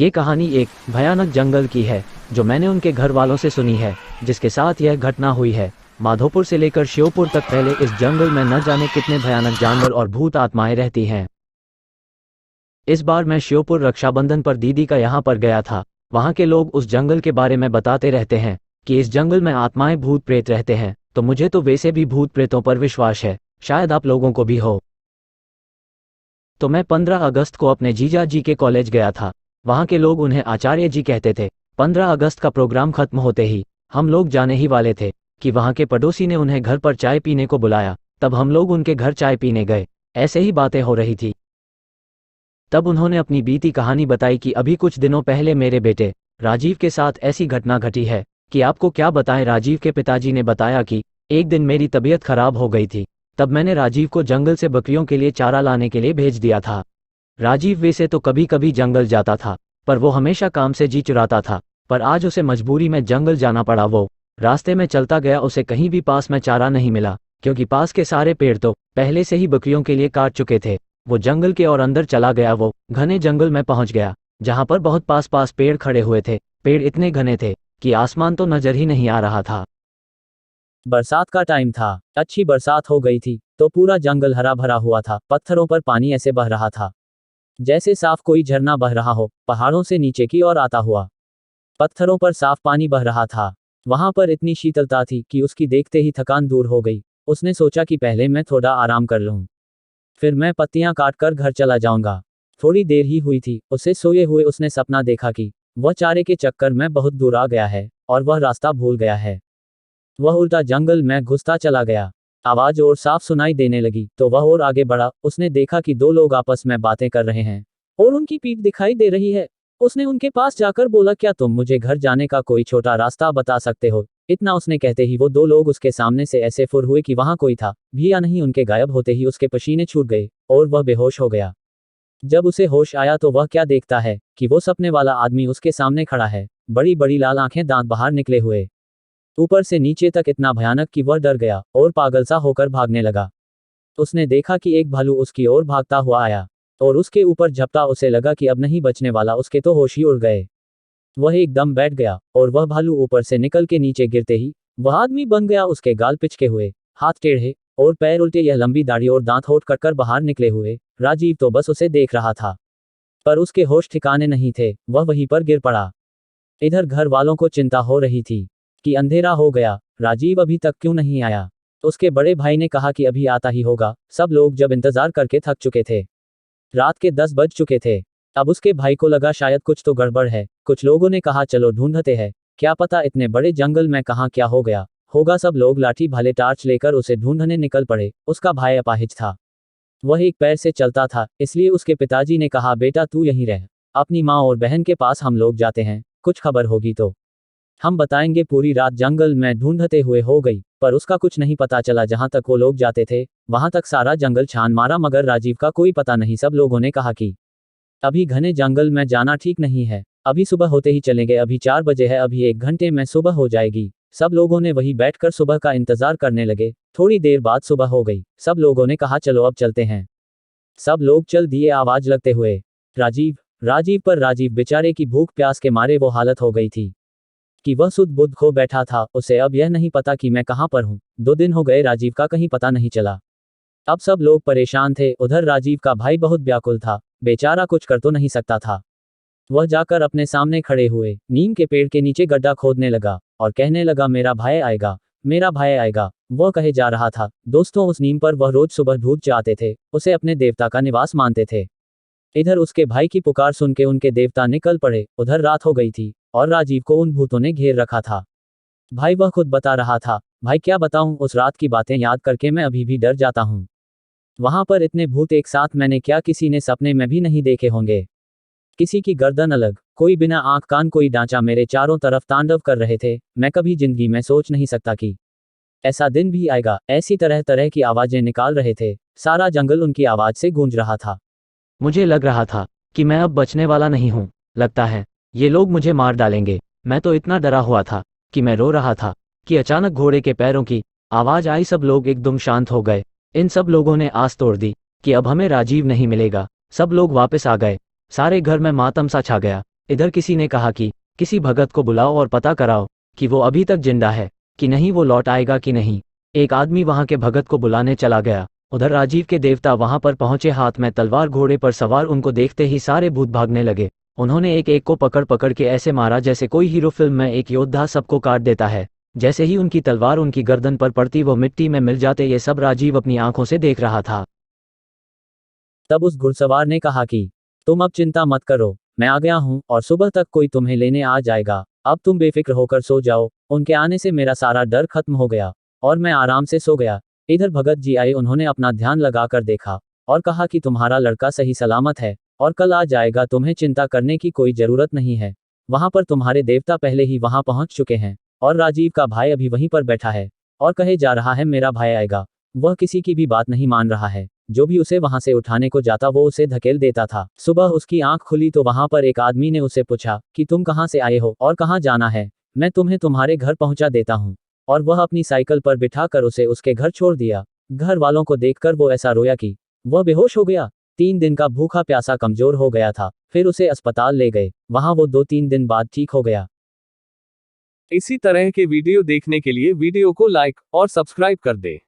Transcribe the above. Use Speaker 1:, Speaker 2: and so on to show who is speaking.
Speaker 1: ये कहानी एक भयानक जंगल की है जो मैंने उनके घर वालों से सुनी है, जिसके साथ यह घटना हुई है। माधोपुर से लेकर श्योपुर तक पहले इस जंगल में न जाने कितने भयानक जानवर और भूत आत्माएं रहती हैं। इस बार मैं श्योपुर रक्षाबंधन पर दीदी का यहाँ पर गया था। वहाँ के लोग उस जंगल के बारे में बताते रहते हैं कि इस जंगल में आत्माएं भूत प्रेत रहते हैं, तो मुझे तो वैसे भी भूत प्रेतों पर विश्वास है, शायद आप लोगों को भी हो। तो मैं 15 अगस्त को अपने जीजा जी के कॉलेज गया था। वहाँ के लोग उन्हें आचार्य जी कहते थे। 15 अगस्त का प्रोग्राम खत्म होते ही हम लोग जाने ही वाले थे कि वहाँ के पड़ोसी ने उन्हें घर पर चाय पीने को बुलाया। तब हम लोग उनके घर चाय पीने गए। ऐसे ही बातें हो रही थी। तब उन्होंने अपनी बीती कहानी बताई कि अभी कुछ दिनों पहले मेरे बेटे राजीव के साथ ऐसी घटना घटी है कि आपको क्या बताएं। राजीव के पिताजी ने बताया कि एक दिन मेरी तबीयत खराब हो गई थी। तब मैंने राजीव को जंगल से बकरियों के लिए चारा लाने के लिए भेज दिया था। राजीव वैसे तो कभी कभी जंगल जाता था, पर वो हमेशा काम से जी चुराता था। पर आज उसे मजबूरी में जंगल जाना पड़ा। वो रास्ते में चलता गया, उसे कहीं भी पास में चारा नहीं मिला, क्योंकि पास के सारे पेड़ तो पहले से ही बकरियों के लिए काट चुके थे। वो जंगल के और अंदर चला गया। वो घने जंगल में पहुंच गया, जहां पर बहुत पास पास पेड़ खड़े हुए थे। पेड़ इतने घने थे कि आसमान तो नजर ही नहीं आ रहा था।
Speaker 2: बरसात का टाइम था। अच्छी बरसात हो गई थी तो पूरा जंगल हरा भरा हुआ था। पत्थरों पर पानी ऐसे बह रहा था जैसे साफ कोई झरना बह रहा हो, पहाड़ों से नीचे की ओर आता हुआ। पत्थरों पर साफ पानी बह रहा था। वहां पर इतनी शीतलता थी कि उसकी देखते ही थकान दूर हो गई। उसने सोचा कि पहले मैं थोड़ा आराम कर लूं, फिर मैं पत्तियां काट कर घर चला जाऊंगा। थोड़ी देर ही हुई थी, उसे सोए हुए उसने सपना देखा कि वह चारे के चक्कर में बहुत दूर आ गया है और वह रास्ता भूल गया है। वह उल्टा जंगल में घुसता चला गया। आवाज और साफ सुनाई देने लगी तो वह और आगे बढ़ा। उसने देखा कि दो लोग आपस में बातें कर रहे हैं और उनकी पीठ दिखाई दे रही है। उसने उनके पास जाकर बोला, क्या तुम मुझे घर जाने का कोई छोटा रास्ता बता सकते हो? इतना उसने कहते ही वो दो लोग उसके सामने से ऐसे फुर हुए कि वहां कोई था भी या नहीं। उनके गायब होते ही उसके पसीने छूट गए और वह बेहोश हो गया। जब उसे होश आया तो वह क्या देखता है कि वो सपने वाला आदमी उसके सामने खड़ा है, बड़ी बड़ी लाल आंखें, दांत बाहर निकले हुए, ऊपर से नीचे तक इतना भयानक कि वह डर गया और पागल सा होकर भागने लगा। उसने देखा कि एक भालू उसकी ओर भागता हुआ आया और उसके ऊपर झपटा। उसे लगा कि अब नहीं बचने वाला, उसके तो होश ही उड़ गए। वह एकदम बैठ गया और वह भालू ऊपर से निकल के नीचे गिरते ही वह आदमी बन गया। उसके गाल पिचके हुए, हाथ टेढ़े और पैर उल्टे, यह लंबी दाढ़ी और दांत होठ कटकर बाहर निकले हुए। राजीव तो बस उसे देख रहा था, पर उसके होश ठिकाने नहीं थे। वह वहीं पर गिर पड़ा। इधर घर वालों को चिंता हो रही थी कि अंधेरा हो गया, राजीव अभी तक क्यों नहीं आया। उसके बड़े भाई ने कहा कि अभी आता ही होगा। सब लोग जब इंतजार करके थक चुके थे, रात के 10 बज चुके थे। अब उसके भाई को लगा शायद कुछ तो गड़बड़ है। कुछ लोगों ने कहा चलो ढूंढते हैं, क्या पता इतने बड़े जंगल में कहाँ क्या हो गया होगा। सब लोग लाठी भाले टार्च लेकर उसे ढूंढने निकल पड़े। उसका भाई अपाहिज था, वह एक पैर से चलता था, इसलिए उसके पिताजी ने कहा, बेटा तू यहीं रह, अपनी माँ और बहन के पास हम लोग जाते हैं, कुछ खबर होगी तो हम बताएंगे। पूरी रात जंगल में ढूंढते हुए हो गई, पर उसका कुछ नहीं पता चला। जहां तक वो लोग जाते थे वहां तक सारा जंगल छान मारा, मगर राजीव का कोई पता नहीं। सब लोगों ने कहा कि अभी घने जंगल में जाना ठीक नहीं है, अभी सुबह होते ही चलेंगे। अभी 4 बजे है, अभी 1 घंटे में सुबह हो जाएगी। सब लोगों ने वहीं बैठकर सुबह का इंतजार करने लगे। थोड़ी देर बाद सुबह हो गई। सब लोगों ने कहा चलो अब चलते हैं। सब लोग चल दिए आवाज लगते हुए। राजीव बेचारे की भूख प्यास के मारे वो हालत हो गई थी कि वह सुध बुध खो बैठा था। उसे अब यह नहीं पता कि मैं कहां पर हूं। 2 दिन हो गए, राजीव का कहीं पता नहीं चला। अब सब लोग परेशान थे। उधर राजीव का भाई बहुत व्याकुल था, बेचारा कुछ कर तो नहीं सकता था। वह जाकर अपने सामने खड़े हुए नीम के पेड़ के नीचे गड्ढा खोदने लगा और कहने लगा, मेरा भाई आएगा, मेरा भाई आएगा। वह कहे जा रहा था। दोस्तों, उस नीम पर वह रोज सुबह ढूंढ जाते थे, उसे अपने देवता का निवास मानते थे। इधर उसके भाई की पुकार सुन के उनके देवता निकल पड़े। उधर रात हो गई थी और राजीव को उन भूतों ने घेर रखा था। भाई वह खुद बता रहा था, भाई क्या बताऊं, उस रात की बातें याद करके मैं अभी भी डर जाता हूं। वहां पर इतने भूत एक साथ मैंने क्या किसी ने सपने में भी नहीं देखे होंगे। किसी की गर्दन अलग, कोई बिना आंख कान, कोई ढांचा, मेरे चारों तरफ तांडव कर रहे थे। मैं कभी जिंदगी में सोच नहीं सकता कि ऐसा दिन भी आएगा। ऐसी तरह तरह की आवाजें निकाल रहे थे। सारा जंगल उनकी आवाज से गूंज रहा था।
Speaker 1: मुझे लग रहा था कि मैं अब बचने वाला नहीं हूँ। लगता है ये लोग मुझे मार डालेंगे। मैं तो इतना डरा हुआ था कि मैं रो रहा था कि अचानक घोड़े के पैरों की आवाज आई। सब लोग एकदम शांत हो गए। इन सब लोगों ने आस तोड़ दी कि अब हमें राजीव नहीं मिलेगा। सब लोग वापस आ गए। सारे घर में मातम सा छा गया। इधर किसी ने कहा कि किसी भगत को बुलाओ और पता कराओ कि वो अभी तक जिंदा है कि नहीं, वो लौट आएगा कि नहीं। एक आदमी वहां के भगत को बुलाने चला गया। उधर राजीव के देवता वहां पर पहुंचे, हाथ में तलवार, घोड़े पर सवार। उनको देखते ही सारे भूत भागने लगे। उन्होंने एक एक को पकड़ पकड़ के ऐसे मारा जैसे कोई हीरो फिल्म में एक योद्धा सबको काट देता है। जैसे ही उनकी तलवार उनकी गर्दन पर पड़ती वो मिट्टी में मिल जाते। ये सब राजीव अपनी आंखों से देख रहा था।
Speaker 2: तब उस घुड़सवार ने कहा कि तुम अब चिंता मत करो, मैं आ गया हूं और सुबह तक कोई तुम्हें लेने आ जाएगा। अब तुम बेफिक्र होकर सो जाओ। उनके आने से मेरा सारा डर खत्म हो गया और मैं आराम से सो गया। इधर भगत जी आए, उन्होंने अपना ध्यान लगाकर देखा और कहा कि तुम्हारा लड़का सही सलामत है और कल आ जाएगा, तुम्हें चिंता करने की कोई जरूरत नहीं है। वहां पर तुम्हारे देवता पहले ही वहां पहुंच चुके हैं और राजीव का भाई अभी वहीं पर बैठा है और कहे जा रहा है मेरा भाई आएगा। वह किसी की भी बात नहीं मान रहा है। जो भी उसे वहां से उठाने को जाता वो उसे धकेल देता था। सुबह उसकी आंख खुली तो वहां पर एक आदमी ने उसे पूछा कि तुम कहां से आए हो और कहां जाना है, मैं तुम्हें तुम्हारे घर पहुंचा देता हूं। और वह अपनी साइकिल पर बिठाकर उसे उसके घर छोड़ दिया। घर वालों को देखकर वो ऐसा रोया कि वह बेहोश हो गया। 3 दिन का भूखा प्यासा कमजोर हो गया था। फिर उसे अस्पताल ले गए, वहां वो 2-3 दिन बाद ठीक हो गया।
Speaker 3: इसी तरह के वीडियो देखने के लिए वीडियो को लाइक और सब्सक्राइब कर दे।